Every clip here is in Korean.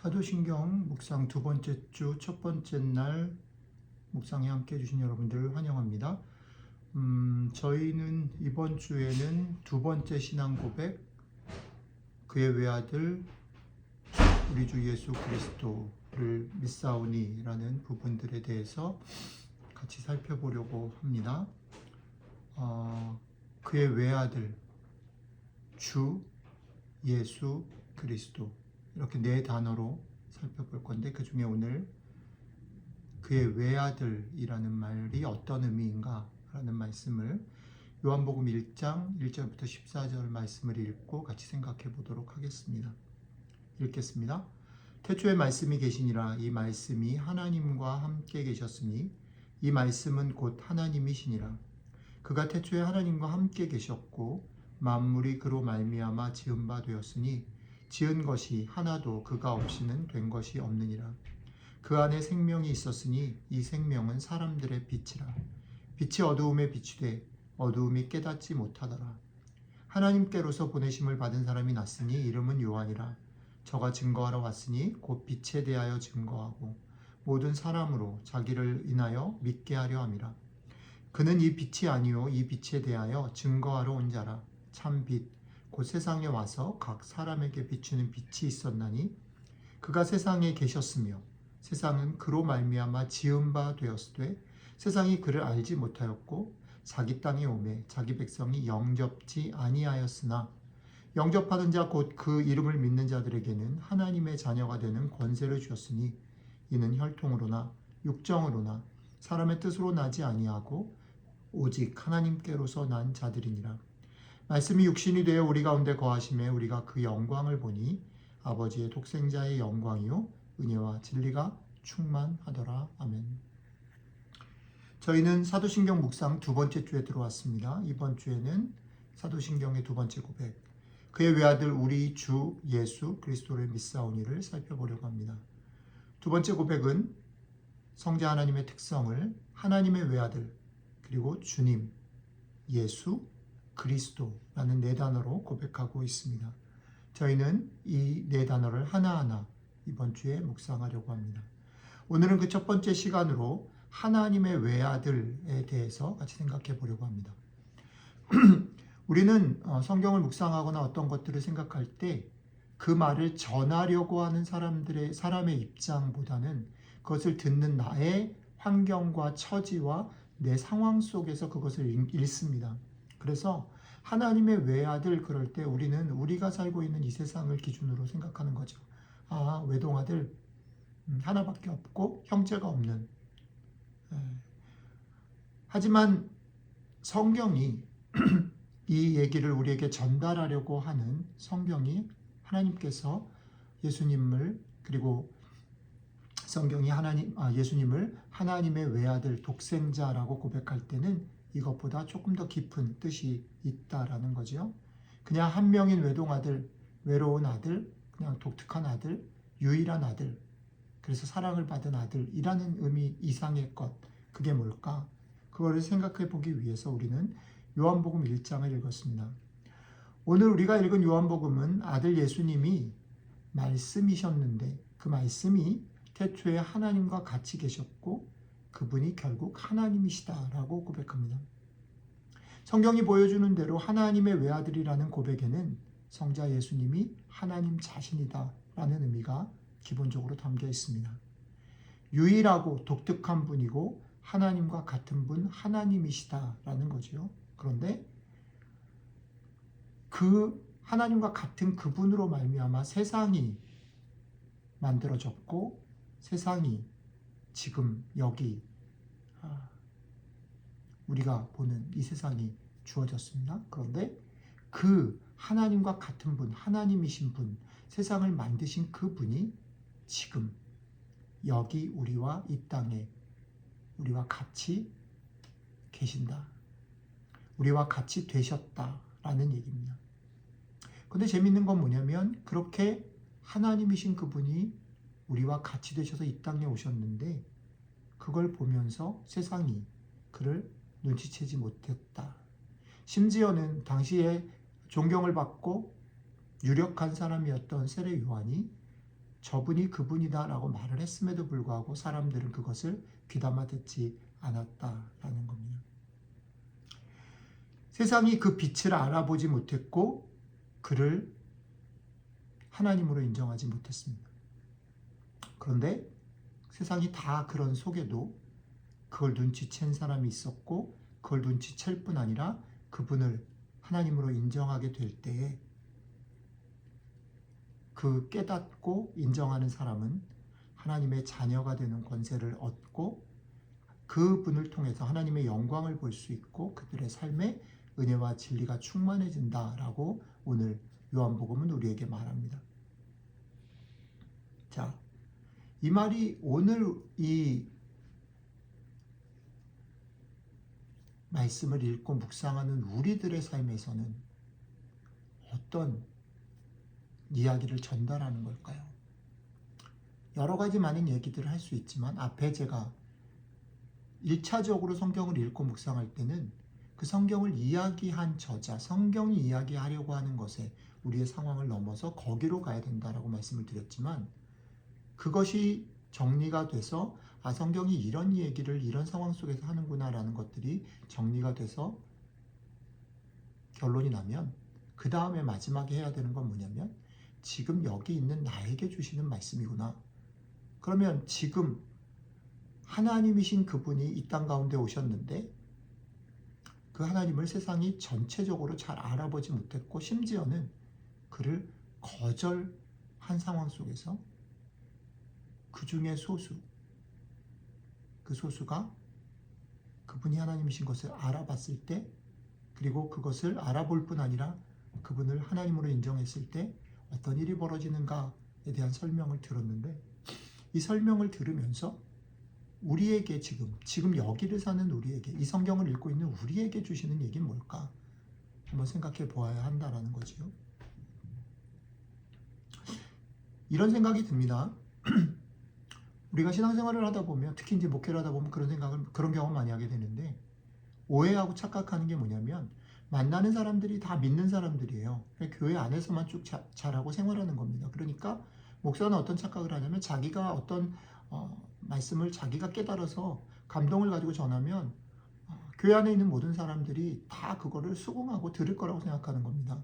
사도신경 묵상 두 번째 주 첫 번째 날 묵상에 함께 해주신 여러분들 환영합니다. 저희는 이번 주에는 두 번째 신앙 고백, 그의 외아들 우리 주 예수 그리스도를 믿사오니라는 부분들에 대해서 같이 살펴보려고 합니다. 그의 외아들 주 예수 그리스도, 이렇게 네 단어로 살펴볼 건데, 그 중에 오늘 그의 외아들이라는 말이 어떤 의미인가 라는 말씀을 요한복음 1장 1절부터 14절 말씀을 읽고 같이 생각해 보도록 하겠습니다. 읽겠습니다. 태초에 말씀이 계시니라. 이 말씀이 하나님과 함께 계셨으니 이 말씀은 곧 하나님이시니라. 그가 태초에 하나님과 함께 계셨고 만물이 그로 말미암아 지은 바 되었으니 지은 것이 하나도 그가 없이는 된 것이 없느니라. 그 안에 생명이 있었으니 이 생명은 사람들의 빛이라. 빛이 어두움에 비추되 어두움이 깨닫지 못하더라. 하나님께로서 보내심을 받은 사람이 났으니 이름은 요한이라. 저가 증거하러 왔으니 곧 빛에 대하여 증거하고 모든 사람으로 자기를 인하여 믿게 하려 함이라. 그는 이 빛이 아니요 이 빛에 대하여 증거하러 온 자라. 참 빛 곧 세상에 와서 각 사람에게 비추는 빛이 있었나니 그가 세상에 계셨으며 세상은 그로 말미암아 지은 바 되었으되 세상이 그를 알지 못하였고 자기 땅에 오매 자기 백성이 영접지 아니하였으나 영접하는 자 곧 그 이름을 믿는 자들에게는 하나님의 자녀가 되는 권세를 주었으니 이는 혈통으로나 육정으로나 사람의 뜻으로 나지 아니하고 오직 하나님께로서 난 자들이니라. 말씀이 육신이 되어 우리 가운데 거하심에 우리가 그 영광을 보니 아버지의 독생자의 영광이요 은혜와 진리가 충만하더라. 아멘. 저희는 사도신경 묵상 두 번째 주에 들어왔습니다. 이번 주에는 사도신경의 두 번째 고백, 그의 외아들 우리 주 예수 그리스도를 믿사오니를 살펴보려고 합니다. 두 번째 고백은 성자 하나님의 특성을 하나님의 외아들 그리고 주님 예수 그리스도라는 네 단어로 고백하고 있습니다. 저희는 이 네 단어를 하나하나 이번 주에 묵상하려고 합니다. 오늘은 그 첫 번째 시간으로 하나님의 외아들에 대해서 같이 생각해 보려고 합니다. 우리는 성경을 묵상하거나 어떤 것들을 생각할 때 그 말을 전하려고 하는 사람의 입장보다는 그것을 듣는 나의 환경과 처지와 내 상황 속에서 그것을 읽습니다. 그래서 하나님의 외아들 그럴 때 우리는 우리가 살고 있는 이 세상을 기준으로 생각하는 거죠. 아, 외동아들 하나밖에 없고 형제가 없는. 하지만 성경이 이 얘기를 우리에게 전달하려고 하는, 성경이 하나님께서 예수님을, 그리고 성경이 예수님을 하나님의 외아들 독생자라고 고백할 때는 이것보다 조금 더 깊은 뜻이 있다라는 거죠. 그냥 한 명인 외동아들, 외로운 아들, 그냥 독특한 아들, 유일한 아들, 그래서 사랑을 받은 아들이라는 의미 이상의 것, 그게 뭘까? 그거를 생각해 보기 위해서 우리는 요한복음 1장을 읽었습니다. 오늘 우리가 읽은 요한복음은 아들 예수님이 말씀이셨는데 그 말씀이 태초에 하나님과 같이 계셨고 그분이 결국 하나님이시다라고 고백합니다. 성경이 보여주는 대로 하나님의 외아들이라는 고백에는 성자 예수님이 하나님 자신이다라는 의미가 기본적으로 담겨 있습니다. 유일하고 독특한 분이고 하나님과 같은 분, 하나님이시다라는 거죠. 그런데 그 하나님과 같은 그분으로 말미암아 세상이 만들어졌고 세상이 지금 여기 우리가 보는 이 세상이 주어졌습니다. 그런데 그 하나님과 같은 분, 하나님이신 분, 세상을 만드신 그 분이 지금 여기 우리와 이 땅에 우리와 같이 계신다. 우리와 같이 되셨다라는 얘기입니다. 그런데 재밌는 건 뭐냐면 그렇게 하나님이신 그분이 우리와 같이 되셔서 이 땅에 오셨는데 그걸 보면서 세상이 그를 눈치채지 못했다. 심지어는 당시에 존경을 받고 유력한 사람이었던 세례 요한이 저분이 그분이다라고 말을 했음에도 불구하고 사람들은 그것을 귀담아 듣지 않았다라는 겁니다. 세상이 그 빛을 알아보지 못했고 그를 하나님으로 인정하지 못했습니다. 그런데 세상이 다 그런 속에도 그걸 눈치챈 사람이 있었고 그걸 눈치챌 뿐 아니라 그분을 하나님으로 인정하게 될 때에 그 깨닫고 인정하는 사람은 하나님의 자녀가 되는 권세를 얻고 그분을 통해서 하나님의 영광을 볼 수 있고 그들의 삶에 은혜와 진리가 충만해진다라고 오늘 요한복음은 우리에게 말합니다. 자, 이 말이 오늘 이 말씀을 읽고 묵상하는 우리들의 삶에서는 어떤 이야기를 전달하는 걸까요? 여러 가지 많은 얘기들을 할 수 있지만 앞에 제가 1차적으로 성경을 읽고 묵상할 때는 그 성경을 이야기한 저자, 성경이 이야기하려고 하는 것에 우리의 상황을 넘어서 거기로 가야 된다라고 말씀을 드렸지만 그것이 정리가 돼서 성경이 이런 얘기를 이런 상황 속에서 하는구나라는 것들이 정리가 돼서 결론이 나면 그 다음에 마지막에 해야 되는 건 뭐냐면 지금 여기 있는 나에게 주시는 말씀이구나. 그러면 지금 하나님이신 그분이 이 땅 가운데 오셨는데 그 하나님을 세상이 전체적으로 잘 알아보지 못했고 심지어는 그를 거절한 상황 속에서 그 중에 소수, 그 소수가 그분이 하나님이신 것을 알아봤을 때 그리고 그것을 알아볼 뿐 아니라 그분을 하나님으로 인정했을 때 어떤 일이 벌어지는가에 대한 설명을 들었는데 이 설명을 들으면서 우리에게 지금 여기를 사는 우리에게 이 성경을 읽고 있는 우리에게 주시는 얘기는 뭘까? 한번 생각해 보아야 한다라는 거죠. 이런 생각이 듭니다. 우리가 신앙생활을 하다 보면 특히 이제 목회를 하다 보면 그런 경험 많이 하게 되는데 오해하고 착각하는 게 뭐냐면 만나는 사람들이 다 믿는 사람들이에요. 교회 안에서만 쭉 잘하고 생활하는 겁니다. 그러니까 목사는 어떤 착각을 하냐면 자기가 어떤 말씀을 자기가 깨달아서 감동을 가지고 전하면 교회 안에 있는 모든 사람들이 다 그거를 수긍하고 들을 거라고 생각하는 겁니다.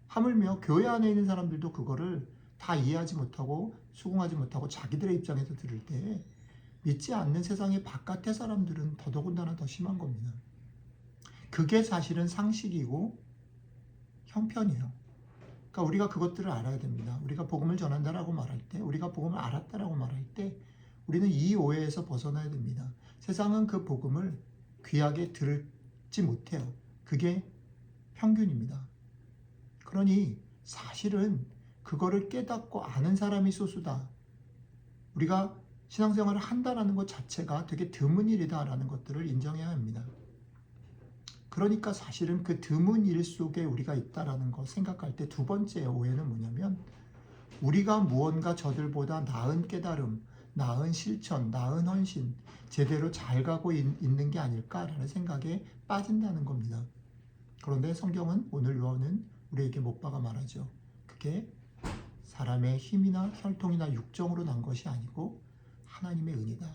하물며 교회 안에 있는 사람들도 그거를 다 이해하지 못하고 수긍하지 못하고 자기들의 입장에서 들을 때 믿지 않는 세상의 바깥의 사람들은 더더군다나 더 심한 겁니다. 그게 사실은 상식이고 형편이에요. 그러니까 우리가 그것들을 알아야 됩니다. 우리가 복음을 전한다라고 말할 때, 우리가 복음을 알았다라고 말할 때 우리는 이 오해에서 벗어나야 됩니다. 세상은 그 복음을 귀하게 들지 못해요. 그게 평균입니다. 그러니 사실은 그거를 깨닫고 아는 사람이 소수다. 우리가 신앙생활을 한다라는 것 자체가 되게 드문 일이다라는 것들을 인정해야 합니다. 그러니까 사실은 그 드문 일 속에 우리가 있다라는 거 생각할 때 두 번째 오해는 뭐냐면 우리가 무언가 저들보다 나은 깨달음, 나은 실천, 나은 헌신, 제대로 잘 가고 있는 게 아닐까라는 생각에 빠진다는 겁니다. 그런데 성경은 오늘 요한은 우리에게 못 박아 말하죠. 그게 사람의 힘이나 혈통이나 육정으로 난 것이 아니고 하나님의 은혜다.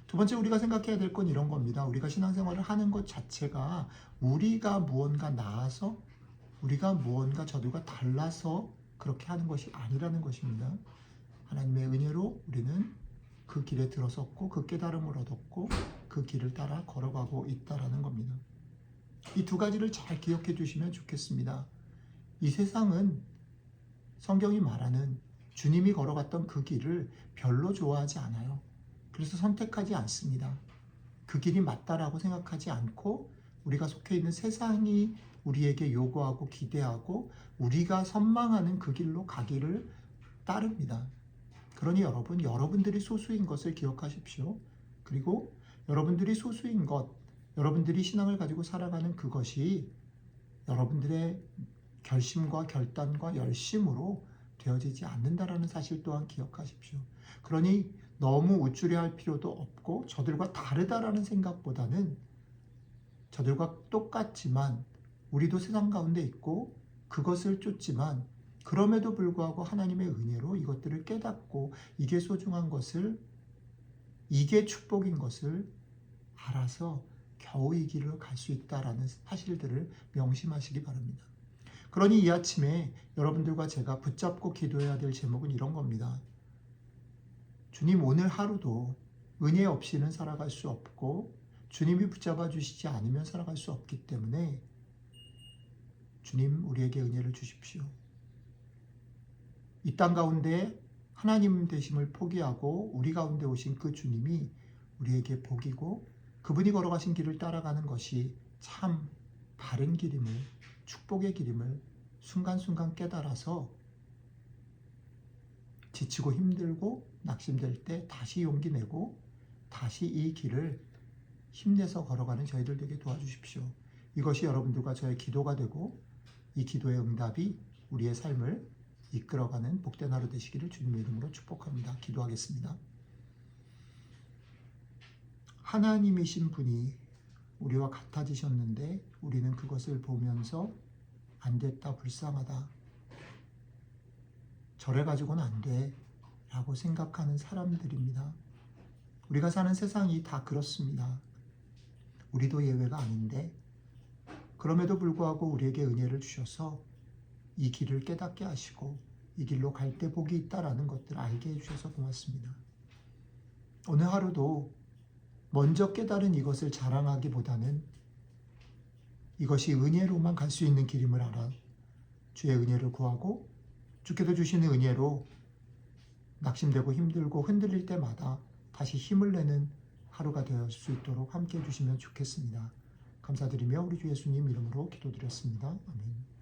두 번째 우리가 생각해야 될 건 이런 겁니다. 우리가 신앙생활을 하는 것 자체가 우리가 무언가 나아서 우리가 무언가 저들과 달라서 그렇게 하는 것이 아니라는 것입니다. 하나님의 은혜로 우리는 그 길에 들어섰고 그 깨달음을 얻었고 그 길을 따라 걸어가고 있다라는 겁니다. 이 두 가지를 잘 기억해 주시면 좋겠습니다. 이 세상은 성경이 말하는 주님이 걸어갔던 그 길을 별로 좋아하지 않아요. 그래서 선택하지 않습니다. 그 길이 맞다라고 생각하지 않고 우리가 속해 있는 세상이 우리에게 요구하고 기대하고 우리가 선망하는 그 길로 가기를 따릅니다. 그러니 여러분들이 소수인 것을 기억하십시오. 그리고 여러분들이 소수인 것, 여러분들이 신앙을 가지고 살아가는 그것이 여러분들의 결심과 결단과 열심으로 되어지지 않는다라는 사실 또한 기억하십시오. 그러니 너무 우쭐해 할 필요도 없고 저들과 다르다라는 생각보다는 저들과 똑같지만 우리도 세상 가운데 있고 그것을 쫓지만 그럼에도 불구하고 하나님의 은혜로 이것들을 깨닫고 이게 소중한 것을, 이게 축복인 것을 알아서 겨우 이 길을 갈 수 있다라는 사실들을 명심하시기 바랍니다. 그러니 이 아침에 여러분들과 제가 붙잡고 기도해야 될 제목은 이런 겁니다. 주님, 오늘 하루도 은혜 없이는 살아갈 수 없고 주님이 붙잡아 주시지 않으면 살아갈 수 없기 때문에 주님, 우리에게 은혜를 주십시오. 이 땅 가운데 하나님 되심을 포기하고 우리 가운데 오신 그 주님이 우리에게 복이고 그분이 걸어가신 길을 따라가는 것이 참 바른 길임을, 축복의 길임을 순간순간 깨달아서 지치고 힘들고 낙심될 때 다시 용기 내고 다시 이 길을 힘내서 걸어가는 저희들 되게 도와주십시오. 이것이 여러분들과 저의 기도가 되고 이 기도의 응답이 우리의 삶을 이끌어가는 복된 하루 되시기를 주님의 이름으로 축복합니다. 기도하겠습니다. 하나님이신 분이 우리와 같아지셨는데 우리는 그것을 보면서 안 됐다, 불쌍하다, 저래 가지고는 안 돼 라고 생각하는 사람들입니다. 우리가 사는 세상이 다 그렇습니다. 우리도 예외가 아닌데 그럼에도 불구하고 우리에게 은혜를 주셔서 이 길을 깨닫게 하시고 이 길로 갈 때 복이 있다라는 것들을 알게 해주셔서 고맙습니다. 오늘 하루도 먼저 깨달은 이것을 자랑하기보다는 이것이 은혜로만 갈 수 있는 길임을 알아 주의 은혜를 구하고 주께서 주시는 은혜로 낙심되고 힘들고 흔들릴 때마다 다시 힘을 내는 하루가 되을 수 있도록 함께해 주시면 좋겠습니다. 감사드리며 우리 주 예수님 이름으로 기도드렸습니다. 아멘.